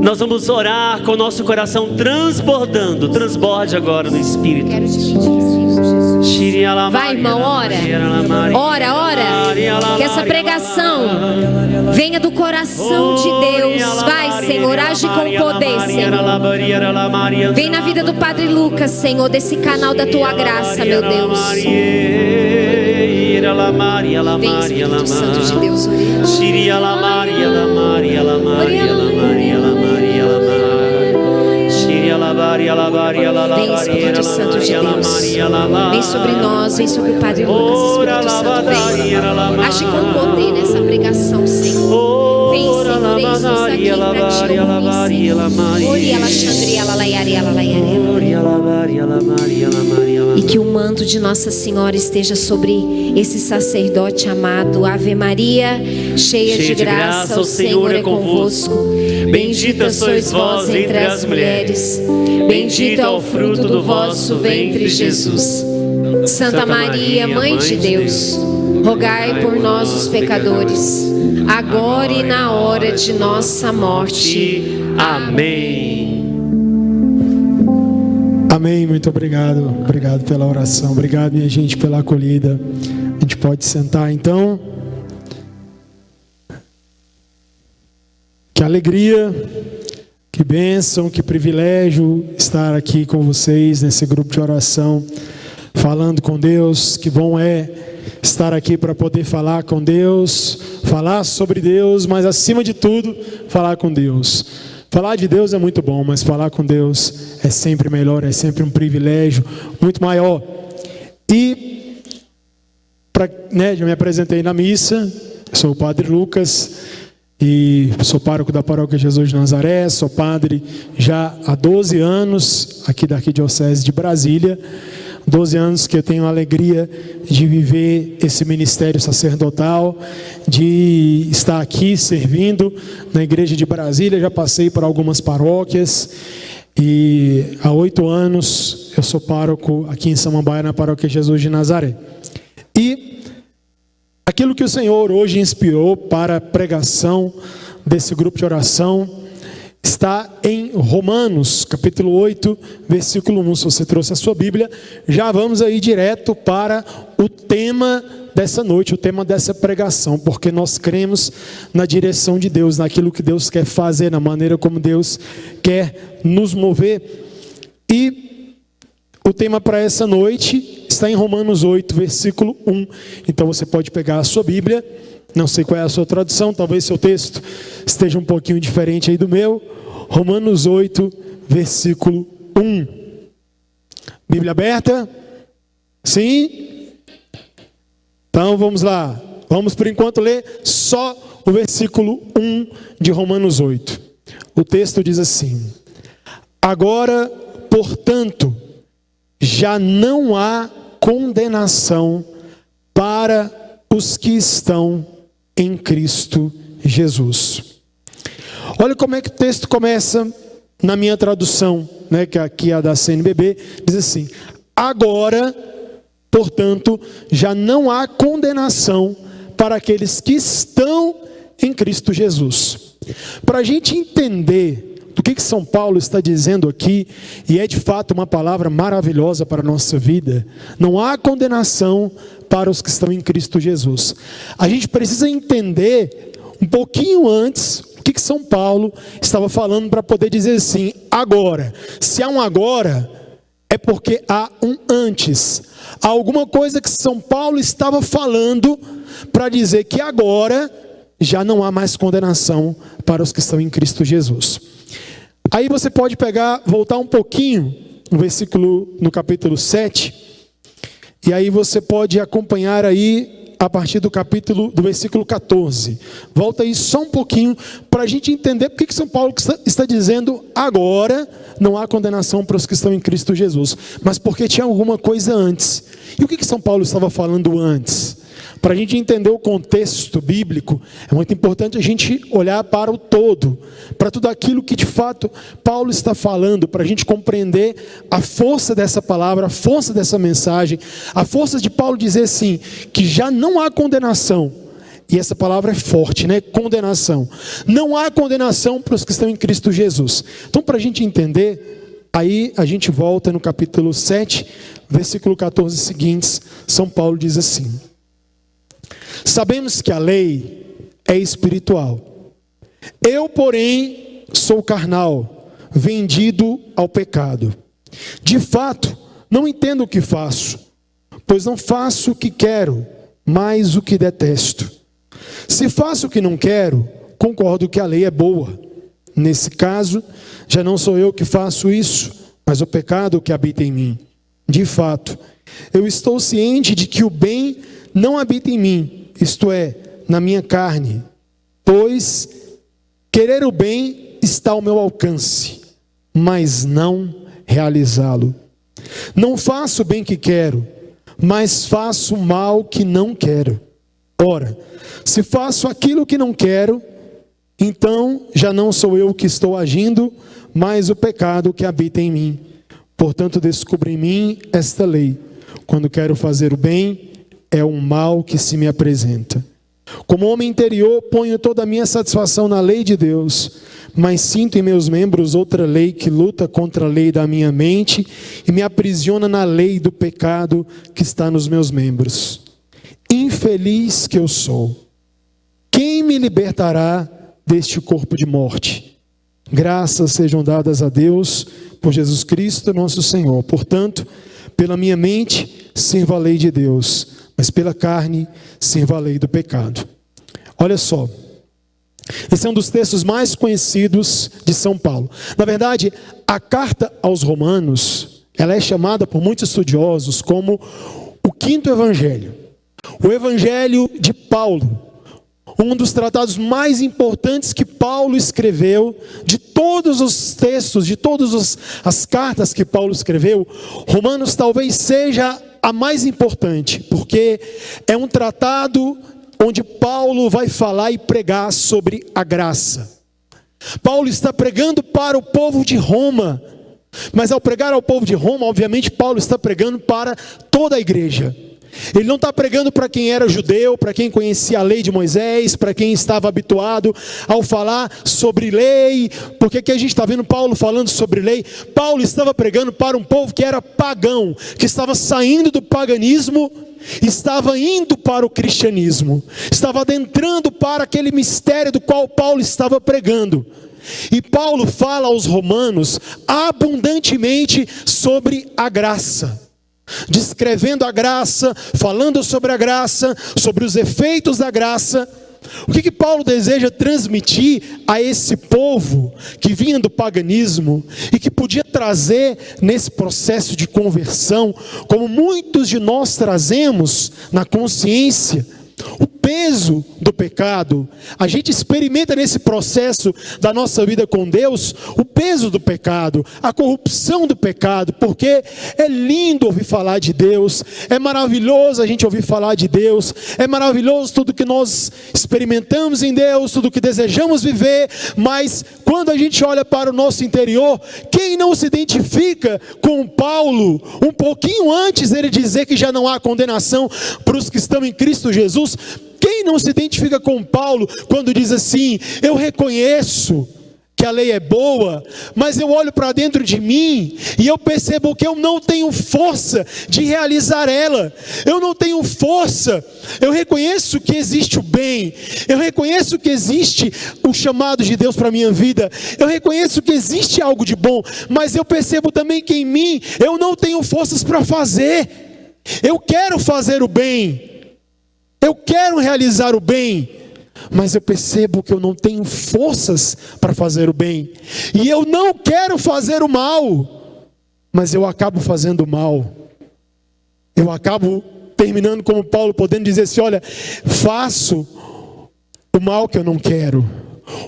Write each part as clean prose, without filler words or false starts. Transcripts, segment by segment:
Nós vamos orar com o nosso coração transbordando. Transborde agora no Espírito. Quero te pedir isso, Jesus. Vai, irmão, ora. Ora, ora. Que essa pregação venha do coração de Deus. Vai, Senhor, age com poder, Senhor. Vem na vida do Padre Lucas, Senhor, desse canal da Tua graça, meu Deus. Vem, Espírito Santo de Deus, vem, Espírito Santo de Deus. Vem sobre nós, vem sobre o Padre Lucas, Espírito Santo, vem. Age com poder nessa pregação, Senhor. Vem, Senhor, eis-nos aqui para te ouvir. E que o manto de Nossa Senhora esteja sobre esse sacerdote amado. Ave Maria, cheia de graça, o Senhor é convosco. Bendita sois vós entre as mulheres. Bendito é o fruto do vosso ventre, Jesus. Santa Maria, Mãe de Deus, rogai por nós os pecadores, agora e na hora de nossa morte. Amém. Amém, muito obrigado. Obrigado pela oração. Obrigado, minha gente, pela acolhida. A gente pode sentar, então. Que alegria, que bênção, que privilégio estar aqui com vocês nesse grupo de oração, falando com Deus. Que bom é estar aqui para poder falar com Deus, falar sobre Deus, mas acima de tudo, falar com Deus. Falar de Deus é muito bom, mas falar com Deus é sempre melhor, é sempre um privilégio muito maior. E, já me apresentei na missa, sou o Padre Lucas, e sou pároco da Paróquia Jesus de Nazaré, sou padre já há 12 anos, aqui da Arquidiocese de Brasília. 12 anos que eu tenho a alegria de viver esse ministério sacerdotal, de estar aqui servindo na igreja de Brasília. Já passei por algumas paróquias e há 8 anos eu sou pároco aqui em Samambaia, na Paróquia Jesus de Nazaré. E aquilo que o Senhor hoje inspirou para a pregação desse grupo de oração está em Romanos, capítulo 8, versículo 1. Se você trouxe a sua Bíblia, já vamos aí direto para o tema dessa noite, o tema dessa pregação, porque nós cremos na direção de Deus, naquilo que Deus quer fazer, na maneira como Deus quer nos mover. E o tema para essa noite está em Romanos 8, versículo 1. Então você pode pegar a sua Bíblia. Não sei qual é a sua tradução, talvez seu texto esteja um pouquinho diferente aí do meu. Romanos 8, versículo 1. Bíblia aberta? Sim? Então vamos lá. Vamos por enquanto ler só o versículo 1 de Romanos 8. O texto diz assim: agora, portanto, já não há condenação para os que estão em Cristo Jesus. Olha como é que o texto começa na minha tradução, que aqui é a da CNBB, diz assim: agora, portanto, já não há condenação para aqueles que estão em Cristo Jesus. Para a gente entender do que São Paulo está dizendo aqui, e é de fato uma palavra maravilhosa para a nossa vida, não há condenação para os que estão em Cristo Jesus. A gente precisa entender um pouquinho antes o que São Paulo estava falando para poder dizer assim: agora. Se há um agora, é porque há um antes. Há alguma coisa que São Paulo estava falando para dizer que agora já não há mais condenação para os que estão em Cristo Jesus. Aí você pode voltar um pouquinho no capítulo 7, e aí você pode acompanhar aí a partir do versículo 14. Volta aí só um pouquinho para a gente entender por que São Paulo está dizendo agora não há condenação para os que estão em Cristo Jesus, mas porque tinha alguma coisa antes. E o que São Paulo estava falando antes? Para a gente entender o contexto bíblico, é muito importante a gente olhar para o todo, para tudo aquilo que de fato Paulo está falando, para a gente compreender a força dessa palavra, a força dessa mensagem, a força de Paulo dizer assim, que já não há condenação. E essa palavra é forte, né? Condenação. Não há condenação para os que estão em Cristo Jesus. Então, para a gente entender, aí a gente volta no capítulo 7, versículo 14 seguintes. São Paulo diz assim: sabemos que a lei é espiritual. Eu, porém, sou carnal, vendido ao pecado. De fato, não entendo o que faço, pois não faço o que quero, mas o que detesto. Se faço o que não quero, concordo que a lei é boa. Nesse caso, já não sou eu que faço isso, mas o pecado que habita em mim. De fato, eu estou ciente de que o bem não habita em mim, isto é, na minha carne, pois querer o bem está ao meu alcance, mas não realizá-lo. Não faço o bem que quero, mas faço o mal que não quero. Ora, se faço aquilo que não quero, então já não sou eu que estou agindo, mas o pecado que habita em mim. Portanto, descubro em mim esta lei: quando quero fazer o bem, é o mal que se me apresenta. Como homem interior, ponho toda a minha satisfação na lei de Deus, mas sinto em meus membros outra lei que luta contra a lei da minha mente e me aprisiona na lei do pecado que está nos meus membros. Infeliz que eu sou! Quem me libertará deste corpo de morte? Graças sejam dadas a Deus por Jesus Cristo, nosso Senhor. Portanto, pela minha mente, sirvo a lei de Deus, mas pela carne, sirvo a lei do pecado. Olha só, esse é um dos textos mais conhecidos de São Paulo. Na verdade, a carta aos Romanos, ela é chamada por muitos estudiosos como o quinto evangelho. O evangelho de Paulo, um dos tratados mais importantes que Paulo escreveu, de todos os textos, de todas as cartas que Paulo escreveu, Romanos talvez seja a mais importante, porque é um tratado onde Paulo vai falar e pregar sobre a graça. Paulo está pregando para o povo de Roma, mas ao pregar ao povo de Roma, obviamente Paulo está pregando para toda a igreja. Ele não está pregando para quem era judeu, para quem conhecia a lei de Moisés, para quem estava habituado ao falar sobre lei. Porque aqui a gente está vendo Paulo falando sobre lei. Paulo estava pregando para um povo que era pagão, que estava saindo do paganismo, estava indo para o cristianismo, estava adentrando para aquele mistério do qual Paulo estava pregando. E Paulo fala aos romanos abundantemente sobre a graça, descrevendo a graça, falando sobre a graça, sobre os efeitos da graça. O que Paulo deseja transmitir a esse povo que vinha do paganismo e que podia trazer nesse processo de conversão, como muitos de nós trazemos na consciência, o peso do pecado. A gente experimenta nesse processo da nossa vida com Deus o peso do pecado, a corrupção do pecado, porque é lindo ouvir falar de Deus, é maravilhoso a gente ouvir falar de Deus, é maravilhoso tudo que nós experimentamos em Deus, tudo que desejamos viver, mas quando a gente olha para o nosso interior, quem não se identifica com Paulo, um pouquinho antes ele dizer que já não há condenação para os que estão em Cristo Jesus, quem não se identifica com Paulo quando diz assim: eu reconheço que a lei é boa, mas eu olho para dentro de mim e eu percebo que eu não tenho força de realizar ela, eu não tenho força. Eu reconheço que existe o bem, eu reconheço que existe o chamado de Deus para a minha vida, eu reconheço que existe algo de bom, mas eu percebo também que em mim eu não tenho forças para fazer. Eu quero fazer o bem, eu quero realizar o bem, mas eu percebo que eu não tenho forças para fazer o bem. E eu não quero fazer o mal, mas eu acabo fazendo o mal. Eu acabo terminando como Paulo, podendo dizer assim: olha, faço o mal que eu não quero.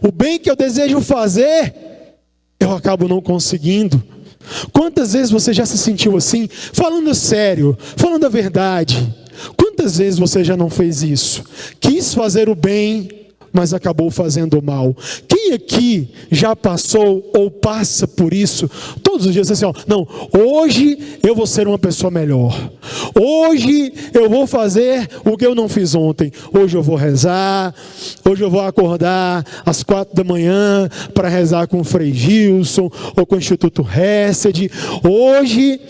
O bem que eu desejo fazer, eu acabo não conseguindo. Quantas vezes você já se sentiu assim? Falando sério, falando a verdade. Quantas vezes você já não fez isso? Quis fazer o bem, mas acabou fazendo o mal. Quis Quem aqui já passou ou passa por isso todos os dias assim, ó, não, hoje eu vou ser uma pessoa melhor. Hoje eu vou fazer o que eu não fiz ontem. Hoje eu vou rezar, hoje eu vou acordar às 4 da manhã para rezar com o Frei Gilson ou com o Instituto Hesed. Hoje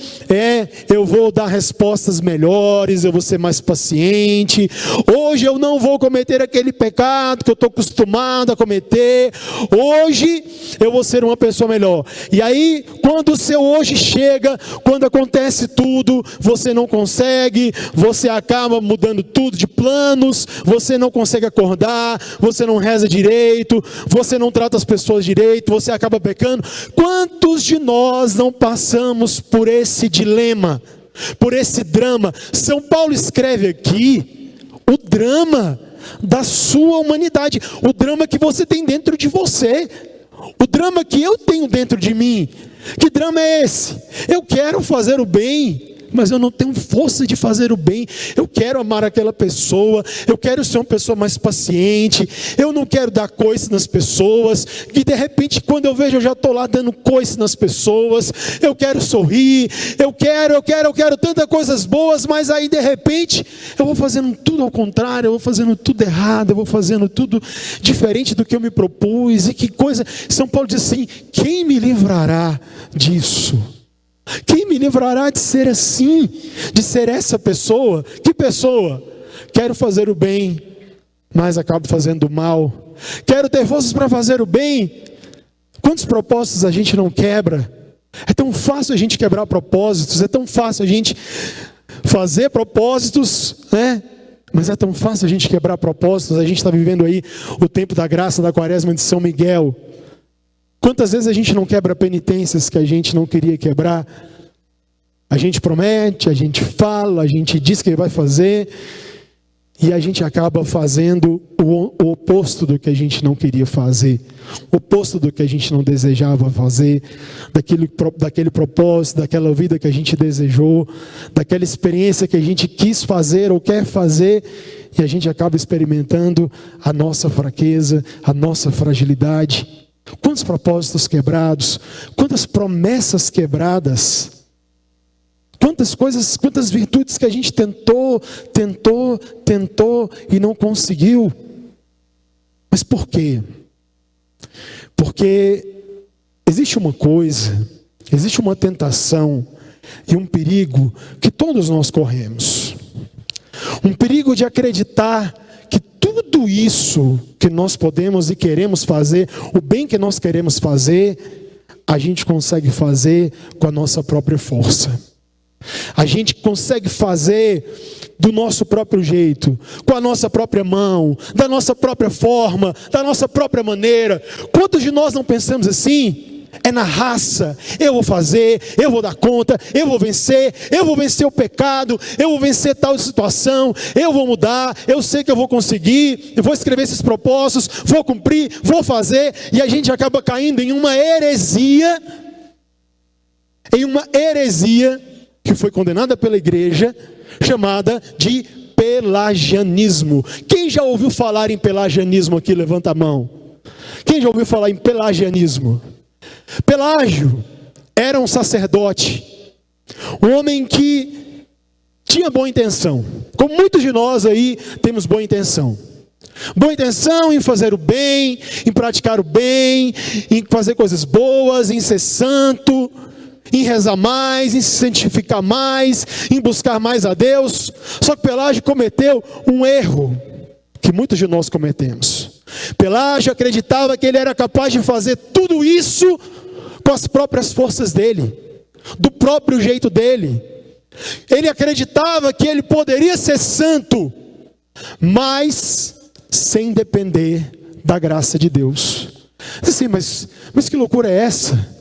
eu vou dar respostas melhores, eu vou ser mais paciente. Hoje eu não vou cometer aquele pecado que eu estou acostumado a cometer. Hoje eu vou ser uma pessoa melhor. E aí, quando o seu hoje chega, quando acontece tudo, você não consegue, você acaba mudando tudo de planos, você não consegue acordar, você não reza direito, você não trata as pessoas direito, você acaba pecando. Quantos de nós não passamos por esse dilema, por esse drama? São Paulo escreve aqui o drama da sua humanidade, o drama que você tem dentro de você, o drama que eu tenho dentro de mim. Que drama é esse? Eu quero fazer o bem, mas eu não tenho força de fazer o bem. Eu quero amar aquela pessoa, eu quero ser uma pessoa mais paciente, eu não quero dar coice nas pessoas, e de repente quando eu vejo eu já estou lá dando coice nas pessoas. Eu quero sorrir, eu quero tantas coisas boas, mas aí de repente eu vou fazendo tudo ao contrário, eu vou fazendo tudo errado, eu vou fazendo tudo diferente do que eu me propus. E que coisa, São Paulo diz assim: quem me livrará disso? Quem me livrará de ser assim, de ser essa pessoa? Que pessoa? Quero fazer o bem, mas acabo fazendo o mal. Quero ter forças para fazer o bem. Quantos propósitos a gente não quebra? É tão fácil a gente quebrar propósitos, é tão fácil a gente fazer propósitos, né? Mas é tão fácil a gente quebrar propósitos. A gente está vivendo aí o tempo da graça da quaresma de São Miguel. Quantas vezes a gente não quebra penitências que a gente não queria quebrar? A gente promete, a gente fala, a gente diz que vai fazer, e a gente acaba fazendo o oposto do que a gente não queria fazer, o oposto do que a gente não desejava fazer, daquele propósito, daquela vida que a gente desejou, daquela experiência que a gente quis fazer ou quer fazer, e a gente acaba experimentando a nossa fraqueza, a nossa fragilidade. Quantos propósitos quebrados, quantas promessas quebradas, quantas coisas, quantas virtudes que a gente tentou e não conseguiu. Mas por quê? Porque existe uma coisa, existe uma tentação e um perigo que todos nós corremos. Um perigo de acreditar que tudo isso que nós podemos e queremos fazer, o bem que nós queremos fazer, a gente consegue fazer com a nossa própria força. A gente consegue fazer do nosso próprio jeito, com a nossa própria mão, da nossa própria forma, da nossa própria maneira. Quantos de nós não pensamos assim? É na raça, eu vou fazer, eu vou dar conta, eu vou vencer o pecado, eu vou vencer tal situação, eu vou mudar, eu sei que eu vou conseguir, eu vou escrever esses propósitos, vou cumprir, vou fazer, e a gente acaba caindo em uma heresia, que foi condenada pela igreja, chamada de pelagianismo. Quem já ouviu falar em pelagianismo aqui? Levanta a mão. Quem já ouviu falar em pelagianismo? Pelágio era um sacerdote, um homem que tinha boa intenção, como muitos de nós aí temos boa intenção em fazer o bem, em praticar o bem, em fazer coisas boas, em ser santo, em rezar mais, em se santificar mais, em buscar mais a Deus. Só que Pelágio cometeu um erro que muitos de nós cometemos. Pelágio acreditava que ele era capaz de fazer tudo isso com as próprias forças dele, do próprio jeito dele. Ele acreditava que ele poderia ser santo, mas sem depender da graça de Deus. Assim, mas que loucura é essa?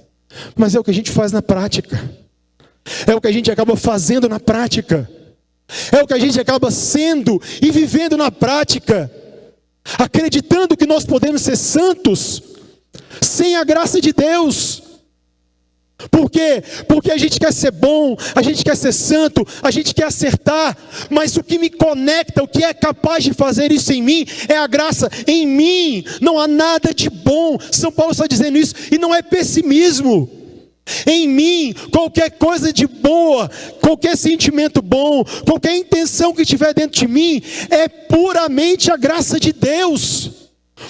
Mas é o que a gente faz na prática, é o que a gente acaba fazendo na prática, é o que a gente acaba sendo e vivendo na prática, acreditando que nós podemos ser santos sem a graça de Deus. Por quê? Porque a gente quer ser bom, a gente quer ser santo, a gente quer acertar, mas o que me conecta, o que é capaz de fazer isso em mim, é a graça. Em mim não há nada de bom. São Paulo está dizendo isso, e não é pessimismo. Em mim, qualquer coisa de boa, qualquer sentimento bom, qualquer intenção que tiver dentro de mim, é puramente a graça de Deus.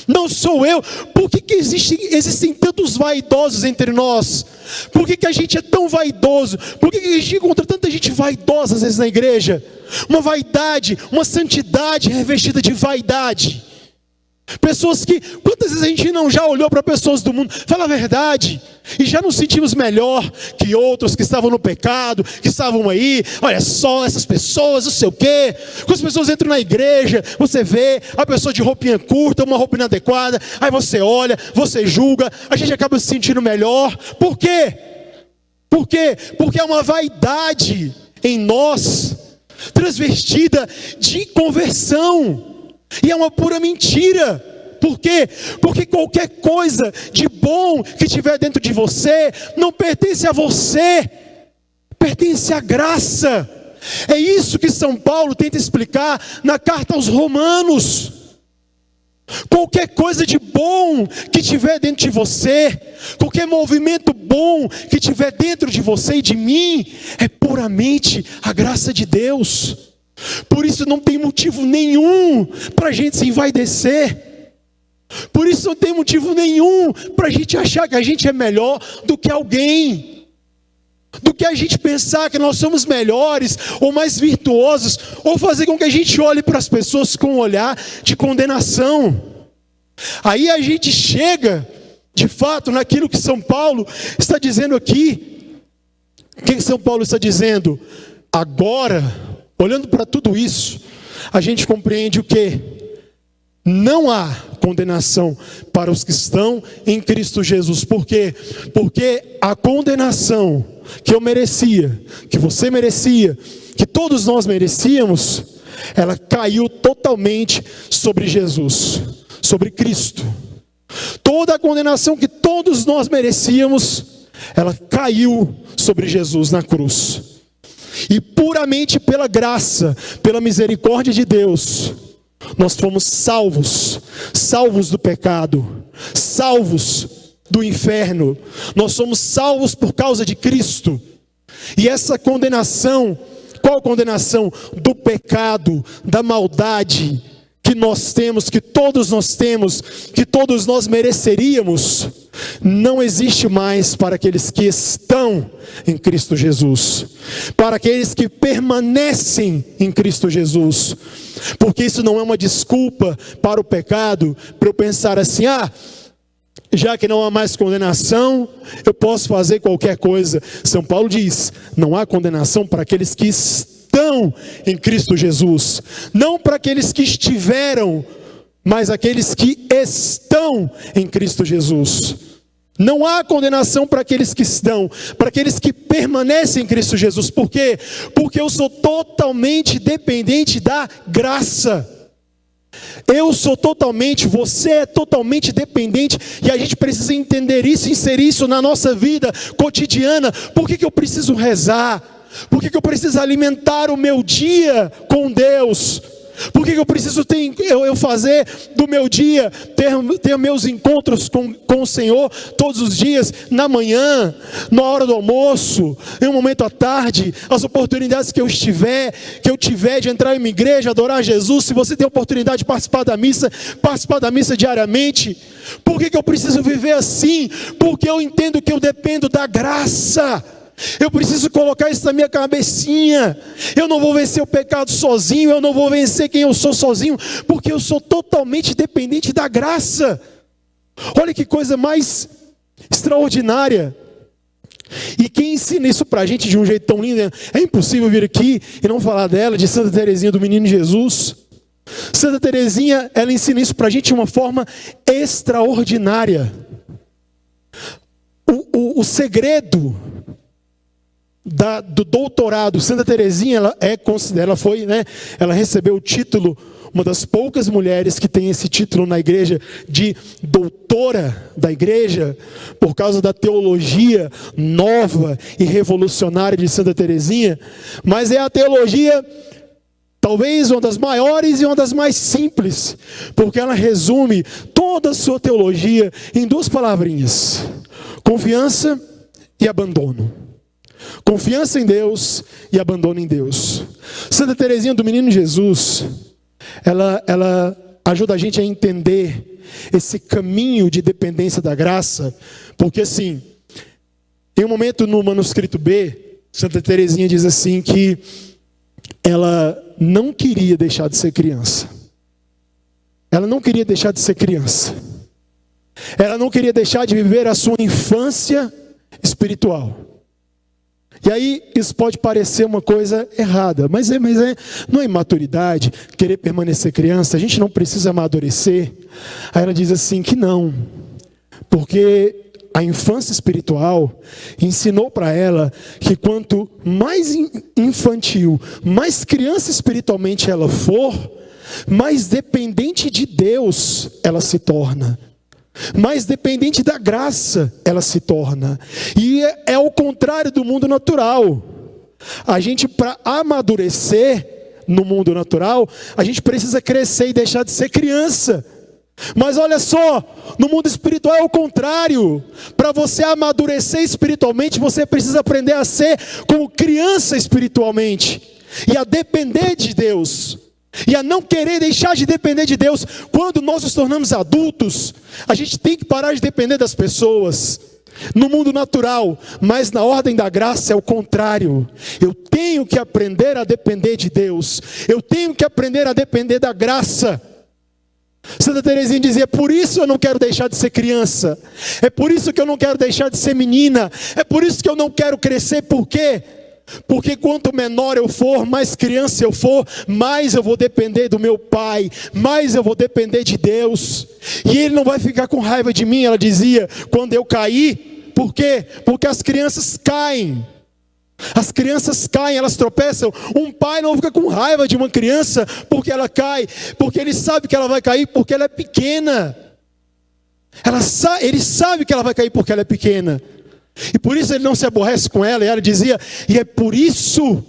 Não sou eu. Por que existem tantos vaidosos entre nós? Por que a gente é tão vaidoso? Por que a gente encontra tanta gente vaidosa às vezes na igreja? Uma vaidade, uma santidade revestida de vaidade. Pessoas que, quantas vezes a gente não já olhou para pessoas do mundo, fala a verdade, e já nos sentimos melhor que outros que estavam no pecado, que estavam aí, olha só essas pessoas, não sei o quê. Quando as pessoas entram na igreja, você vê a pessoa de roupinha curta, uma roupa inadequada, aí você olha, você julga, a gente acaba se sentindo melhor. Por quê? Por quê? Porque é uma vaidade em nós, transvestida de conversão. E é uma pura mentira. Por quê? Porque qualquer coisa de bom que tiver dentro de você não pertence a você, pertence à graça. É isso que São Paulo tenta explicar na carta aos Romanos. Qualquer coisa de bom que tiver dentro de você, qualquer movimento bom que tiver dentro de você e de mim, é puramente a graça de Deus. Por isso não tem motivo nenhum para a gente se envaidecer. Por isso não tem motivo nenhum para a gente achar que a gente é melhor do que alguém. Do que a gente pensar que nós somos melhores ou mais virtuosos, ou fazer com que a gente olhe para as pessoas com um olhar de condenação. Aí a gente chega, de fato, naquilo que São Paulo está dizendo aqui. O que São Paulo está dizendo? Agora, olhando para tudo isso, a gente compreende o quê? Não há condenação para os que estão em Cristo Jesus. Por quê? Porque a condenação que eu merecia, que você merecia, que todos nós merecíamos, ela caiu totalmente sobre Jesus, sobre Cristo. Toda a condenação que todos nós merecíamos, ela caiu sobre Jesus na cruz. E puramente pela graça, pela misericórdia de Deus, nós fomos salvos, salvos do pecado, salvos do inferno. Nós somos salvos por causa de Cristo. E essa condenação, qual condenação? Do pecado, da maldade que nós temos, que todos nós temos, que todos nós mereceríamos, não existe mais para aqueles que estão em Cristo Jesus, para aqueles que permanecem em Cristo Jesus. Porque isso não é uma desculpa para o pecado, para eu pensar assim, já que não há mais condenação, eu posso fazer qualquer coisa. São Paulo diz, não há condenação para aqueles que estão em Cristo Jesus, não para aqueles que estiveram, mas aqueles que estão em Cristo Jesus. Não há condenação para aqueles que estão, para aqueles que permanecem em Cristo Jesus. Por quê? Porque eu sou totalmente dependente da graça. Eu sou totalmente, você é totalmente dependente, e a gente precisa entender isso, inserir isso na nossa vida cotidiana. Por que eu preciso rezar? Por que eu preciso alimentar o meu dia com Deus? Por que eu preciso eu fazer do meu dia, ter meus encontros com o Senhor todos os dias, na manhã, na hora do almoço, em um momento à tarde, as oportunidades que eu tiver de entrar em uma igreja, adorar Jesus? Se você tem a oportunidade de participar da missa diariamente. Por que eu preciso viver assim? Porque eu entendo que eu dependo da graça. Eu preciso colocar isso na minha cabecinha. Eu não vou vencer o pecado sozinho, eu não vou vencer quem eu sou sozinho, porque eu sou totalmente dependente da graça. Olha que coisa mais extraordinária. E quem ensina isso pra gente de um jeito tão lindo? É impossível vir aqui e não falar dela, de Santa Teresinha do Menino Jesus. Santa Teresinha, ela ensina isso pra gente de uma forma extraordinária. O segredo do doutorado, Santa Teresinha, ela recebeu o título uma das poucas mulheres que tem esse título na igreja de doutora da igreja, por causa da teologia nova e revolucionária de Santa Teresinha, mas é a teologia talvez uma das maiores e uma das mais simples, porque ela resume toda a sua teologia em duas palavrinhas: confiança e abandono. Confiança em Deus e abandono em Deus. Santa Teresinha do Menino Jesus, ela ajuda a gente a entender esse caminho de dependência da graça, porque assim, em um momento no manuscrito B, Santa Teresinha diz assim que ela não queria deixar de ser criança. Ela não queria deixar de ser criança. Ela não queria deixar de viver a sua infância espiritual. E aí isso pode parecer uma coisa errada, mas não é imaturidade querer permanecer criança. A gente não precisa amadurecer. Aí ela diz assim que não, porque a infância espiritual ensinou para ela que quanto mais infantil, mais criança espiritualmente ela for, mais dependente de Deus ela se torna. Mais dependente da graça ela se torna. E é o contrário do mundo natural. A gente, para amadurecer no mundo natural, a gente precisa crescer e deixar de ser criança. Mas olha só, no mundo espiritual é o contrário. Para você amadurecer espiritualmente, você precisa aprender a ser como criança espiritualmente, e a depender de Deus, e a não querer deixar de depender de Deus. Quando nós nos tornamos adultos, a gente tem que parar de depender das pessoas no mundo natural, mas na ordem da graça é o contrário. Eu tenho que aprender a depender de Deus, eu tenho que aprender a depender da graça. Santa Teresinha dizia: por isso eu não quero deixar de ser criança, é por isso que eu não quero deixar de ser menina, é por isso que eu não quero crescer. Por quê? Porque quanto menor eu for, mais criança eu for, mais eu vou depender do meu pai, mais eu vou depender de Deus, e Ele não vai ficar com raiva de mim. Ela dizia, quando eu cair. Por quê? Porque as crianças caem. As crianças caem, elas tropeçam. Um pai não fica com raiva de uma criança porque ela cai, porque ele sabe que ela vai cair porque ela é pequena. Ele sabe que ela vai cair porque ela é pequena. E por isso ele não se aborrece com ela. E ela dizia: e é por isso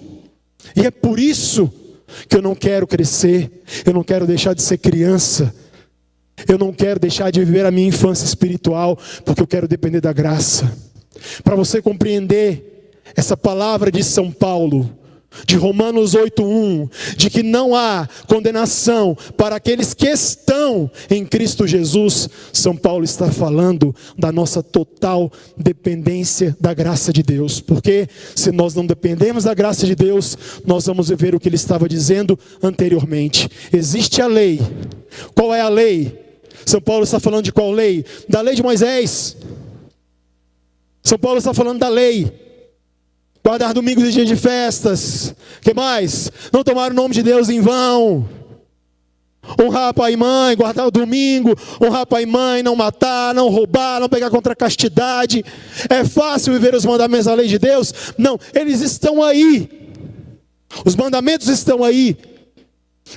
que eu não quero crescer, eu não quero deixar de ser criança, eu não quero deixar de viver a minha infância espiritual, porque eu quero depender da graça. Para você compreender essa palavra de São Paulo, de Romanos 8:1, de que não há condenação para aqueles que estão em Cristo Jesus, São Paulo está falando da nossa total dependência da graça de Deus. Porque se nós não dependemos da graça de Deus, nós vamos viver o que ele estava dizendo anteriormente. Existe a lei. Qual é a lei? São Paulo está falando de qual lei? Da lei de Moisés. São Paulo está falando da lei. Guardar domingos e dias de festas. Que mais? Não tomar o nome de Deus em vão. Honrar pai e mãe, guardar o domingo. Honrar pai e mãe, não matar, não roubar, não pegar contra a castidade. É fácil viver os mandamentos da lei de Deus? Não, eles estão aí. Os mandamentos estão aí.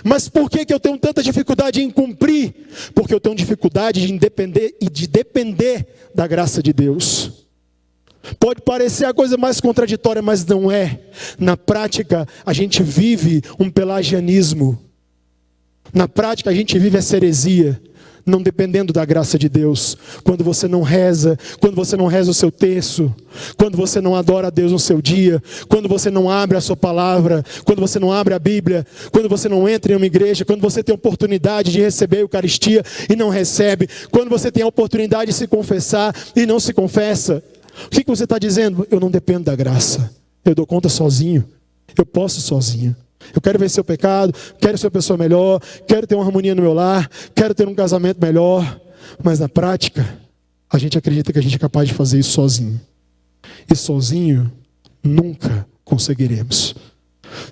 Mas por que eu tenho tanta dificuldade em cumprir? Porque eu tenho dificuldade de depender da graça de Deus. Pode parecer a coisa mais contraditória, mas não é. Na prática, a gente vive um pelagianismo. Na prática, a gente vive essa heresia, não dependendo da graça de Deus. Quando você não reza o seu terço, quando você não adora a Deus no seu dia, quando você não abre a sua palavra, quando você não abre a Bíblia, quando você não entra em uma igreja, quando você tem a oportunidade de receber a Eucaristia e não recebe, quando você tem a oportunidade de se confessar e não se confessa. O que você está dizendo? Eu não dependo da graça. Eu dou conta sozinho. Eu posso sozinho. Eu quero vencer o pecado, quero ser uma pessoa melhor, quero ter uma harmonia no meu lar, quero ter um casamento melhor. Mas na prática, a gente acredita que a gente é capaz de fazer isso sozinho. E sozinho, nunca conseguiremos.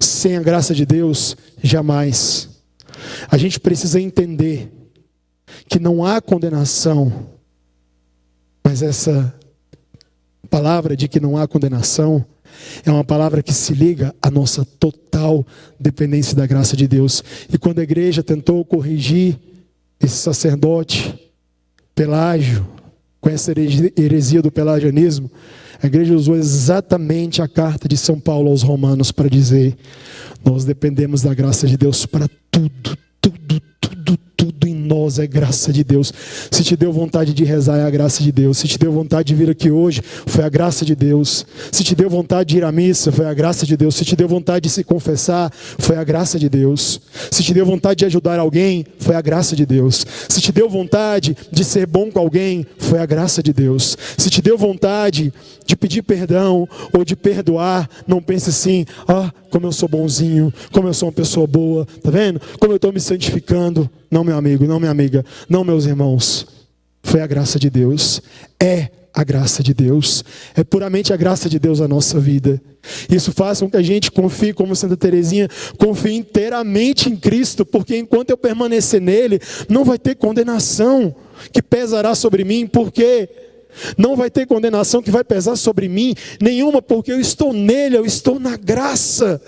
Sem a graça de Deus, jamais. A gente precisa entender que não há condenação, mas essa palavra de que não há condenação é uma palavra que se liga à nossa total dependência da graça de Deus. E quando a igreja tentou corrigir esse sacerdote Pelágio, com essa heresia do pelagianismo, a igreja usou exatamente a carta de São Paulo aos Romanos para dizer: nós dependemos da graça de Deus para tudo, tudo, tudo, tudo em nós é graça de Deus. Se te deu vontade de rezar, é a graça de Deus. Se te deu vontade de vir aqui hoje, foi a graça de Deus. Se te deu vontade de ir à missa, foi a graça de Deus. Se te deu vontade de se confessar, foi a graça de Deus. Se te deu vontade de ajudar alguém, foi a graça de Deus. Se te deu vontade de ser bom com alguém, foi a graça de Deus. Se te deu vontade de pedir perdão ou de perdoar, não pense assim: como eu sou bonzinho, como eu sou uma pessoa boa, tá vendo? Como eu estou me santificando. Não, meu amigo, não, minha amiga, não, meus irmãos. Foi a graça de Deus. É a graça de Deus. É puramente a graça de Deus a nossa vida. Isso faz com que a gente confie, como Santa Teresinha, confie inteiramente em Cristo, porque enquanto eu permanecer nele, não vai ter condenação que pesará sobre mim. Por quê? Não vai ter condenação que vai pesar sobre mim nenhuma, porque eu estou nele, eu estou na graça.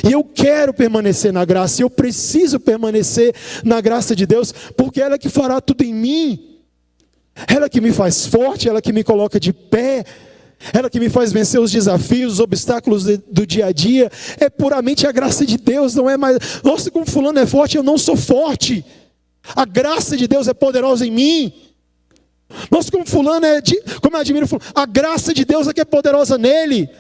E eu quero permanecer na graça, e eu preciso permanecer na graça de Deus, porque ela é que fará tudo em mim. Ela que me faz forte, ela que me coloca de pé, ela que me faz vencer os desafios, os obstáculos do dia a dia. É puramente a graça de Deus, não é mais: nossa, como fulano é forte, eu não sou forte. A graça de Deus é poderosa em mim. Nossa, como fulano como eu admiro fulano, a graça de Deus é que é poderosa nele.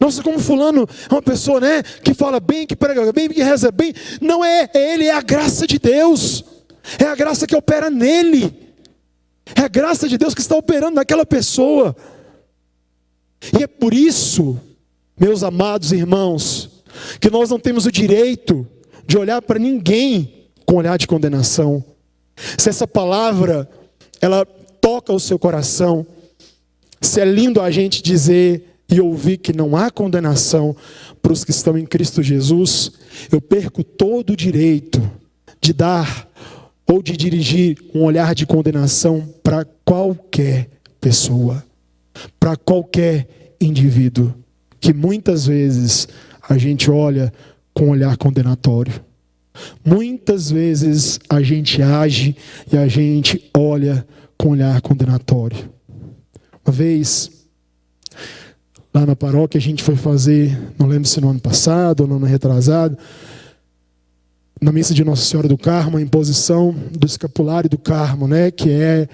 Nossa, como fulano é uma pessoa, que fala bem, que prega bem, que reza bem. Não é ele, é a graça de Deus. É a graça que opera nele. É a graça de Deus que está operando naquela pessoa. E é por isso, meus amados irmãos, que nós não temos o direito de olhar para ninguém com olhar de condenação. Se essa palavra, ela toca o seu coração, se é lindo a gente dizer e ouvir que não há condenação para os que estão em Cristo Jesus, eu perco todo o direito de dar ou de dirigir um olhar de condenação para qualquer pessoa, para qualquer indivíduo, que muitas vezes a gente olha com um olhar condenatório. Muitas vezes a gente age e a gente olha com um olhar condenatório. Uma vez, lá na paróquia, a gente foi fazer, não lembro se no ano passado ou no ano retrasado, na missa de Nossa Senhora do Carmo, a imposição do escapulário do Carmo, que é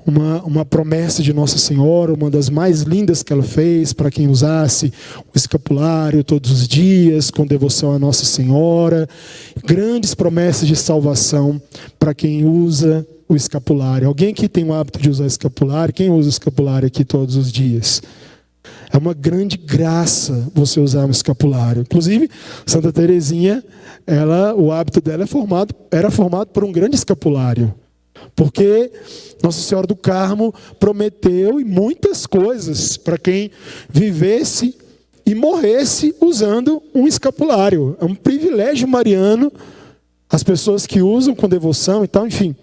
uma promessa de Nossa Senhora, uma das mais lindas que ela fez para quem usasse o escapulário todos os dias, com devoção a Nossa Senhora. Grandes promessas de salvação para quem usa o escapulário. Alguém que tem o hábito de usar escapulário, quem usa o escapulário aqui todos os dias? É uma grande graça você usar um escapulário. Inclusive, Santa Teresinha, o hábito dela era formado por um grande escapulário. Porque Nossa Senhora do Carmo prometeu muitas coisas para quem vivesse e morresse usando um escapulário. É um privilégio mariano, as pessoas que usam com devoção e tal, enfim.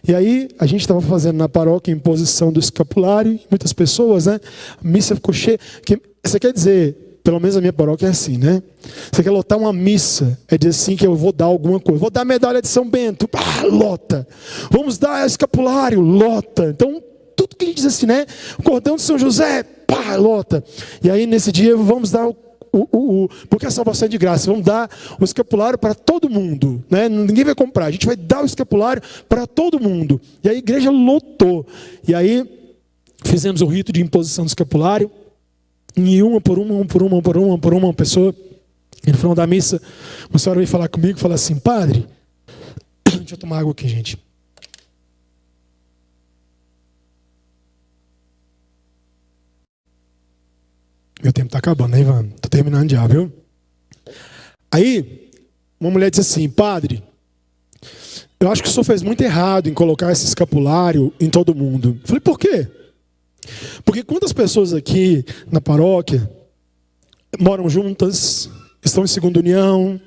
E aí, a gente estava fazendo na paróquia a imposição do escapulário, muitas pessoas, a missa ficou cheia. Você quer dizer, pelo menos a minha paróquia é assim, Você quer lotar uma missa, é dizer assim que eu vou dar alguma coisa. Vou dar a medalha de São Bento, lota. Vamos dar escapulário, lota. Então, tudo que a gente diz assim, o cordão de São José, lota. E aí, nesse dia, vamos dar porque a salvação é de graça, vamos dar o escapulário para todo mundo, Ninguém vai comprar, a gente vai dar o escapulário para todo mundo. E a igreja lotou. E aí fizemos o rito de imposição do escapulário, e uma por uma pessoa. E no final da missa, uma senhora veio falar comigo e falou assim: padre, deixa eu tomar água aqui, gente. Meu tempo está acabando, Ivan? Estou terminando já, viu? Aí, uma mulher disse assim: padre, eu acho que o senhor fez muito errado em colocar esse escapulário em todo mundo. Eu falei: por quê? Porque quantas pessoas aqui na paróquia moram juntas, estão em segunda união?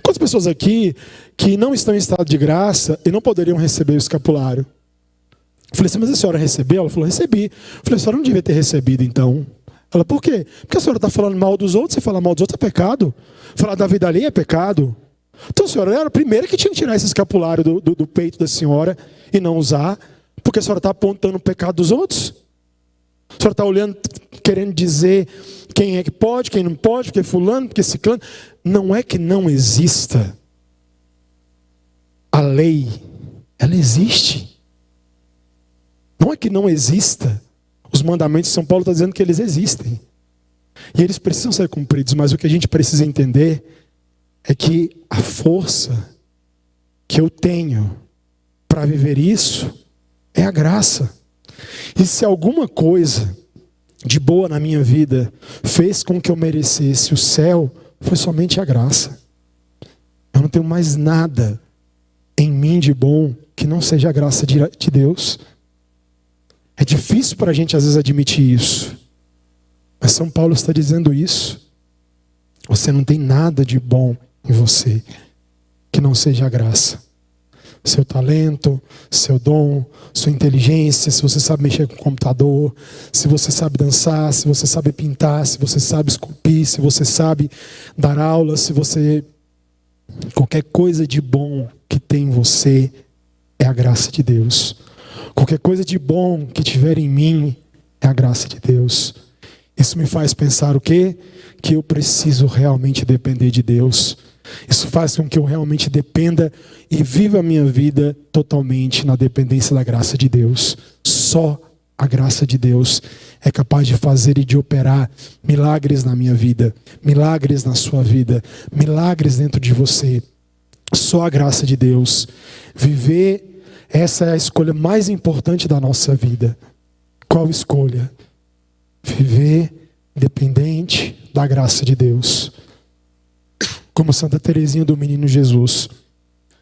Quantas pessoas aqui que não estão em estado de graça e não poderiam receber o escapulário? Eu falei assim: mas a senhora recebeu? Ela falou: recebi. Eu falei: a senhora não devia ter recebido então. Fala, por quê? Porque a senhora está falando mal dos outros, e falar mal dos outros é pecado. Falar da vida alheia é pecado. Então a senhora era a primeira que tinha que tirar esse escapulário do peito da senhora e não usar, porque a senhora está apontando o pecado dos outros. A senhora está olhando, querendo dizer quem é que pode, quem não pode, porque fulano, porque ciclano. Não é que não exista. A lei, ela existe. Não é que não exista. Os mandamentos de São Paulo estão dizendo que eles existem. E eles precisam ser cumpridos, mas o que a gente precisa entender é que a força que eu tenho para viver isso é a graça. E se alguma coisa de boa na minha vida fez com que eu merecesse o céu, foi somente a graça. Eu não tenho mais nada em mim de bom que não seja a graça de Deus. É difícil para a gente às vezes admitir isso. Mas São Paulo está dizendo isso. Você não tem nada de bom em você que não seja a graça. Seu talento, seu dom, sua inteligência, se você sabe mexer com o computador, se você sabe dançar, se você sabe pintar, se você sabe esculpir, se você sabe dar aula, se você... Qualquer coisa de bom que tem em você é a graça de Deus. Qualquer coisa de bom que tiver em mim é a graça de Deus. Isso me faz pensar o quê? Que eu preciso realmente depender de Deus. Isso faz com que eu realmente dependa e viva a minha vida totalmente na dependência da graça de Deus. Só a graça de Deus é capaz de fazer e de operar milagres na minha vida, milagres na sua vida, milagres dentro de você. Só a graça de Deus. Viver, essa é a escolha mais importante da nossa vida. Qual escolha? Viver dependente da graça de Deus. Como Santa Teresinha do Menino Jesus.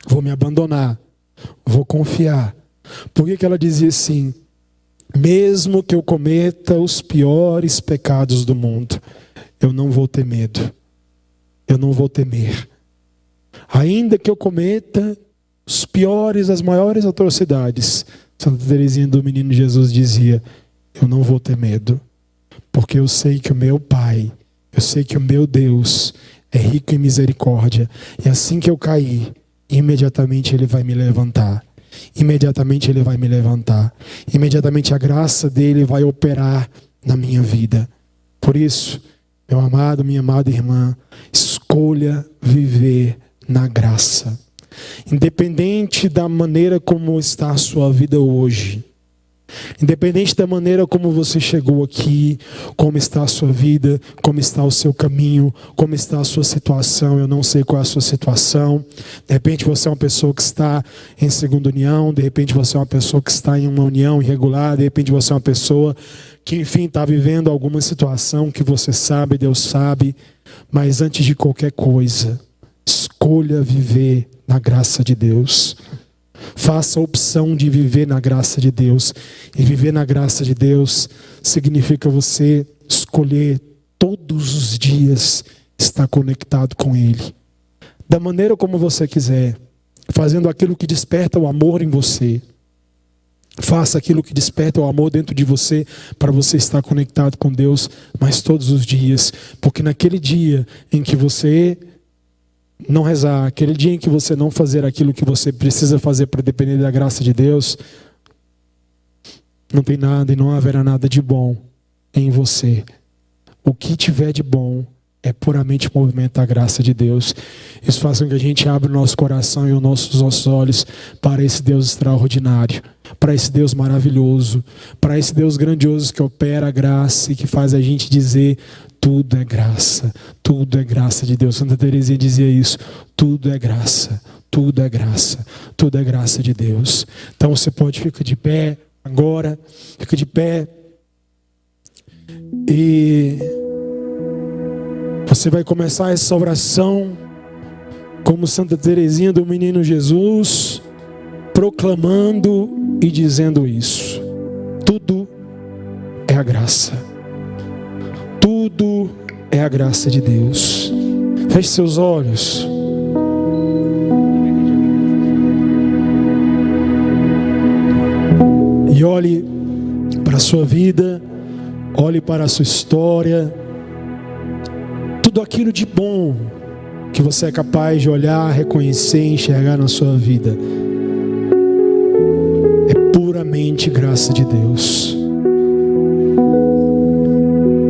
Vou me abandonar. Vou confiar. Por que ela dizia assim? Mesmo que eu cometa os piores pecados do mundo, eu não vou ter medo. Eu não vou temer. Ainda que eu cometa os piores, as maiores atrocidades, Santa Teresinha do Menino Jesus dizia, eu não vou ter medo. Porque eu sei que o meu Pai, eu sei que o meu Deus é rico em misericórdia. E assim que eu cair, imediatamente Ele vai me levantar. Imediatamente Ele vai me levantar. Imediatamente a graça dEle vai operar na minha vida. Por isso, meu amado, minha amada irmã, escolha viver na graça. Independente da maneira como está a sua vida hoje. Independente da maneira como você chegou aqui, como está a sua vida, como está o seu caminho, como está a sua situação, eu não sei qual é a sua situação. De repente você é uma pessoa que está em segunda união, de repente você é uma pessoa que está em uma união irregular, de repente você é uma pessoa que, enfim, está vivendo alguma situação que você sabe, Deus sabe. Mas antes de qualquer coisa, escolha viver na graça de Deus. Faça a opção de viver na graça de Deus. E viver na graça de Deus significa você escolher todos os dias estar conectado com Ele. Da maneira como você quiser. Fazendo aquilo que desperta o amor em você. Faça aquilo que desperta o amor dentro de você para você estar conectado com Deus, mas todos os dias. Porque naquele dia em que você não rezar, aquele dia em que você não fazer aquilo que você precisa fazer para depender da graça de Deus, não tem nada e não haverá nada de bom em você. O que tiver de bom é puramente movimento da graça de Deus. Isso faz com que a gente abra o nosso coração e os nossos olhos para esse Deus extraordinário, para esse Deus maravilhoso, para esse Deus grandioso que opera a graça e que faz a gente dizer: tudo é graça de Deus. Santa Teresinha dizia isso: tudo é graça, tudo é graça, tudo é graça de Deus. Então você pode ficar de pé agora, fica de pé e você vai começar essa oração como Santa Teresinha do Menino Jesus, proclamando e dizendo isso: tudo é a graça. Tudo é a graça de Deus. Feche seus olhos. E olhe para a sua vida olhe para a sua história, tudo aquilo de bom que você é capaz de olhar, reconhecer, enxergar na sua vida, é puramente graça de Deus.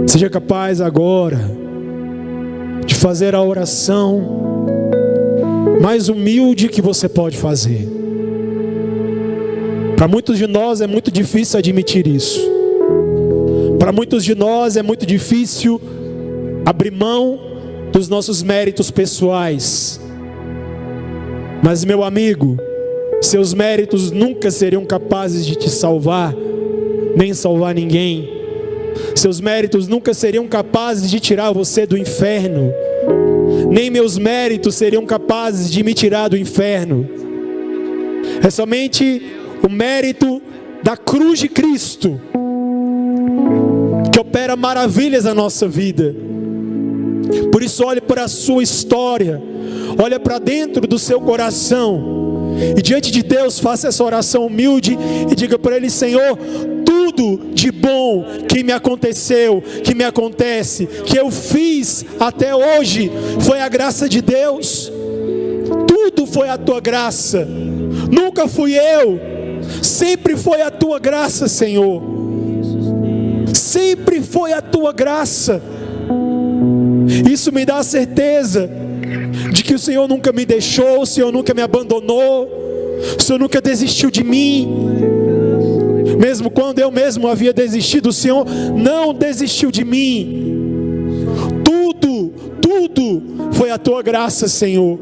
Seja capaz agora de fazer a oração mais humilde que você pode fazer. Para muitos de nós é muito difícil admitir isso. Para muitos de nós é muito difícil abrir mão dos nossos méritos pessoais. Mas, meu amigo, seus méritos nunca seriam capazes de te salvar, nem salvar ninguém. Seus méritos nunca seriam capazes de tirar você do inferno. Nem meus méritos seriam capazes de me tirar do inferno. É somente o mérito da cruz de Cristo que opera maravilhas na nossa vida. Por isso, olhe para a sua história, olhe para dentro do seu coração, e diante de Deus faça essa oração humilde e diga para Ele: Senhor, tudo de bom que me aconteceu, que me acontece, que eu fiz até hoje, foi a graça de Deus. Tudo foi a tua graça, nunca fui eu, sempre foi a tua graça, Senhor. Sempre foi a tua graça. Isso me dá a certeza de que o Senhor nunca me deixou, o Senhor nunca me abandonou, o Senhor nunca desistiu de mim. Mesmo quando eu mesmo havia desistido, o Senhor não desistiu de mim. Tudo foi a tua graça, Senhor.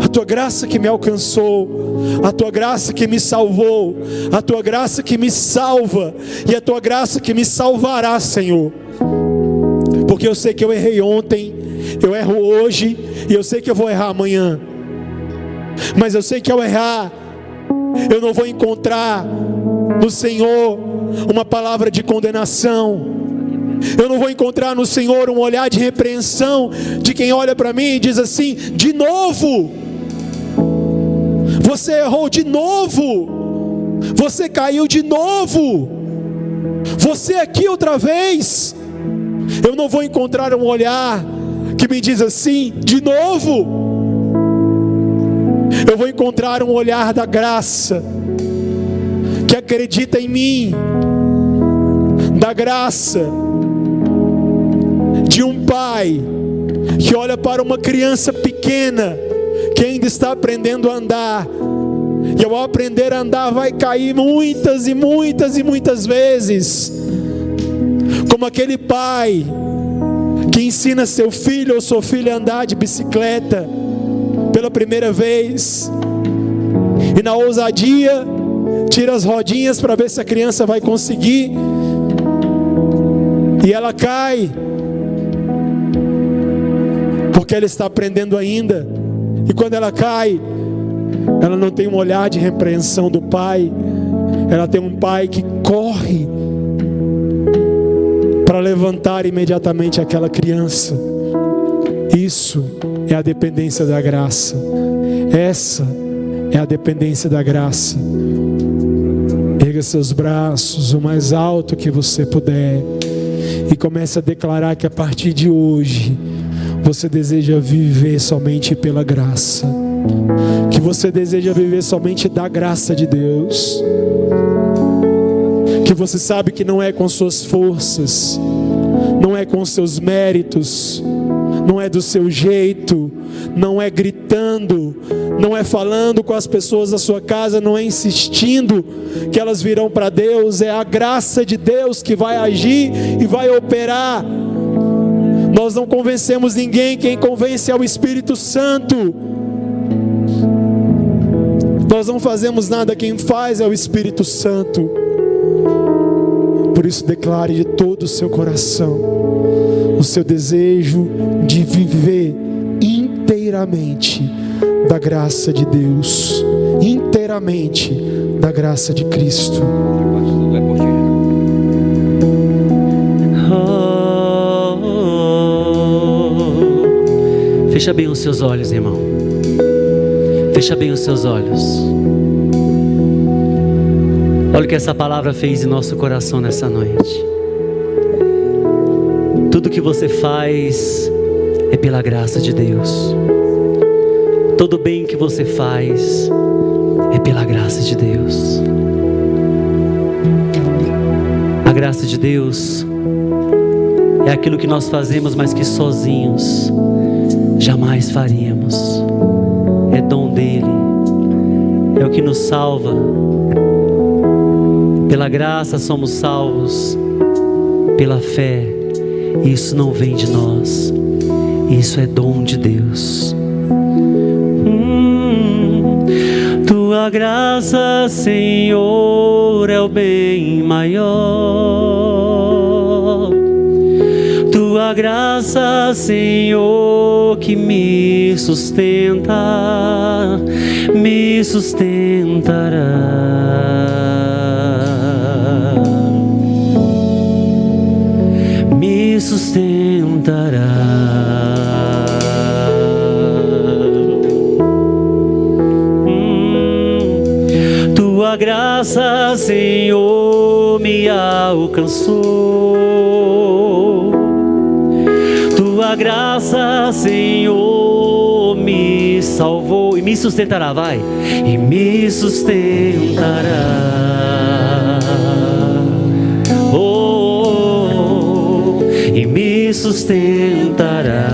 A tua graça que me alcançou, a tua graça que me salvou, a tua graça que me salva, e a tua graça que me salvará, Senhor. Porque eu sei que eu errei ontem, eu erro hoje, e eu sei que eu vou errar amanhã. Mas eu sei que ao errar, eu não vou encontrar no Senhor uma palavra de condenação. Eu não vou encontrar no Senhor um olhar de repreensão de quem olha para mim e diz assim: de novo, você errou de novo, você caiu de novo, você aqui outra vez. Eu não vou encontrar um olhar que me diz assim: de novo. Eu vou encontrar um olhar da graça, que acredita em mim, da graça de um pai que olha para uma criança pequena que ainda está aprendendo a andar, e ao aprender a andar vai cair muitas e muitas vezes, como aquele pai que ensina seu filho ou sua filha a andar de bicicleta pela primeira vez, e na ousadia tira as rodinhas para ver se a criança vai conseguir, e ela cai, porque ela está aprendendo ainda. E quando ela cai, ela não tem um olhar de repreensão do pai, ela tem um pai que corre para levantar imediatamente aquela criança. Isso é a dependência da graça. Essa é a dependência da graça. Erga seus braços o mais alto que você puder e comece a declarar que a partir de hoje você deseja viver somente pela graça, que você deseja viver somente da graça de Deus, que você sabe que não é com suas forças, não é com seus méritos, não é do seu jeito, não é gritando, não é falando com as pessoas da sua casa, não é insistindo que elas virão para Deus. É a graça de Deus que vai agir e vai operar. Nós não convencemos ninguém, quem convence é o Espírito Santo. Nós não fazemos nada, quem faz é o Espírito Santo. Por isso declare de todo o seu coração o seu desejo de viver inteiramente da graça de Deus, inteiramente da graça de Cristo. Fecha bem os seus olhos, irmão. Fecha bem os seus olhos. Olha o que essa palavra fez em nosso coração nessa noite. Tudo que você faz é pela graça de Deus. Todo bem que você faz é pela graça de Deus. A graça de Deus é aquilo que nós fazemos, mas que sozinhos jamais faríamos. É dom dele, é o que nos salva. Pela graça somos salvos, pela fé. Isso não vem de nós, isso é dom de Deus. Tua graça, Senhor, é o bem maior. Tua graça, Senhor, que me sustenta, me sustentará, me sustentará. Tua graça, Senhor, me alcançou. Tua graça, Senhor, me salvou e me sustentará, vai. E me sustentará. Oh, e me sustentará.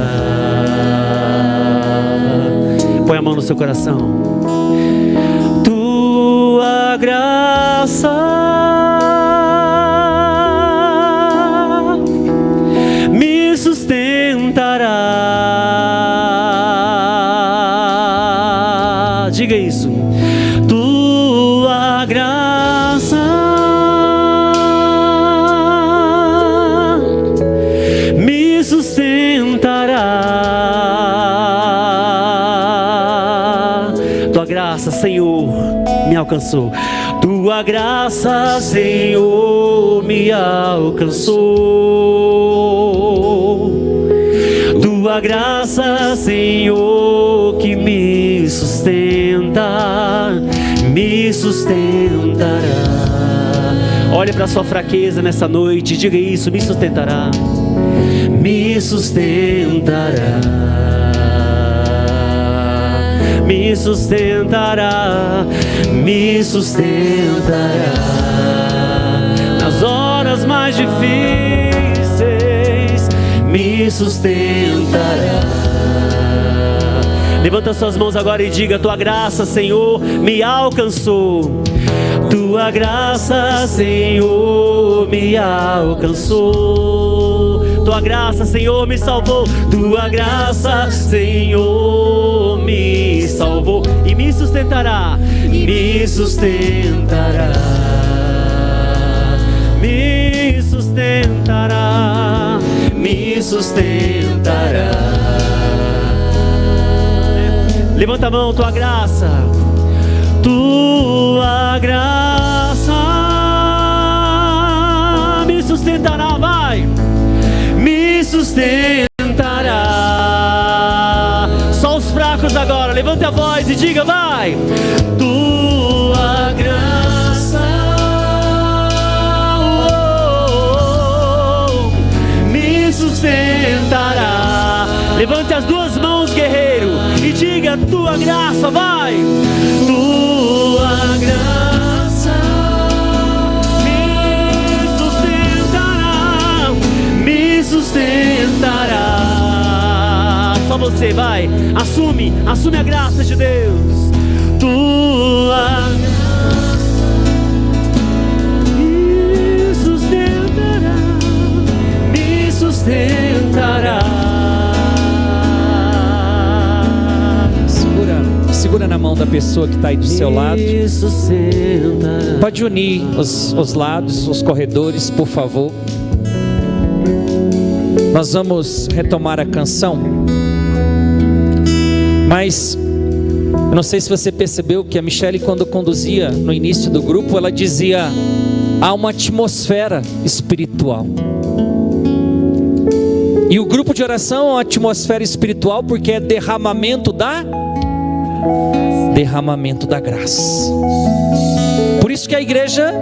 Põe a mão no seu coração. Tua graça me sustentará. Diga isso. Tua graça me sustentará. Tua graça, Senhor, me alcançou. Tua graça, Senhor, me alcançou. Tua graça, Senhor, que me sustenta, me sustentará. Olhe para a sua fraqueza nessa noite, diga isso, me sustentará, me sustentará, me sustentará, me sustentará. Nas horas mais difíceis, me sustentará. Levanta suas mãos agora e diga: tua graça, Senhor, me alcançou. Tua graça, Senhor, me alcançou. Tua graça, Senhor, me salvou. Tua graça, Senhor, me salvou e me sustentará, me sustentará, me sustentará, me sustentará. Levanta a mão, tua graça, tua graça me sustentará, vai, me sustentará. Só os fracos agora, levante a voz e diga, vai. Tua graça me sustentará. Levante as duas mãos, guerreiro, e diga: tua graça, vai. Tua graça me sustentará, me sustentará. Só você, vai. Assume a graça de Deus. Tua graça me sustentará, me sustentará. Segura na mão da pessoa que está aí do seu lado. Pode unir os lados, os corredores, por favor. Nós vamos retomar a canção. Mas eu não sei se você percebeu que a Michele, quando conduzia no início do grupo, ela dizia: há uma atmosfera espiritual. E o grupo de oração é uma atmosfera espiritual porque é derramamento da graça. Por isso que a igreja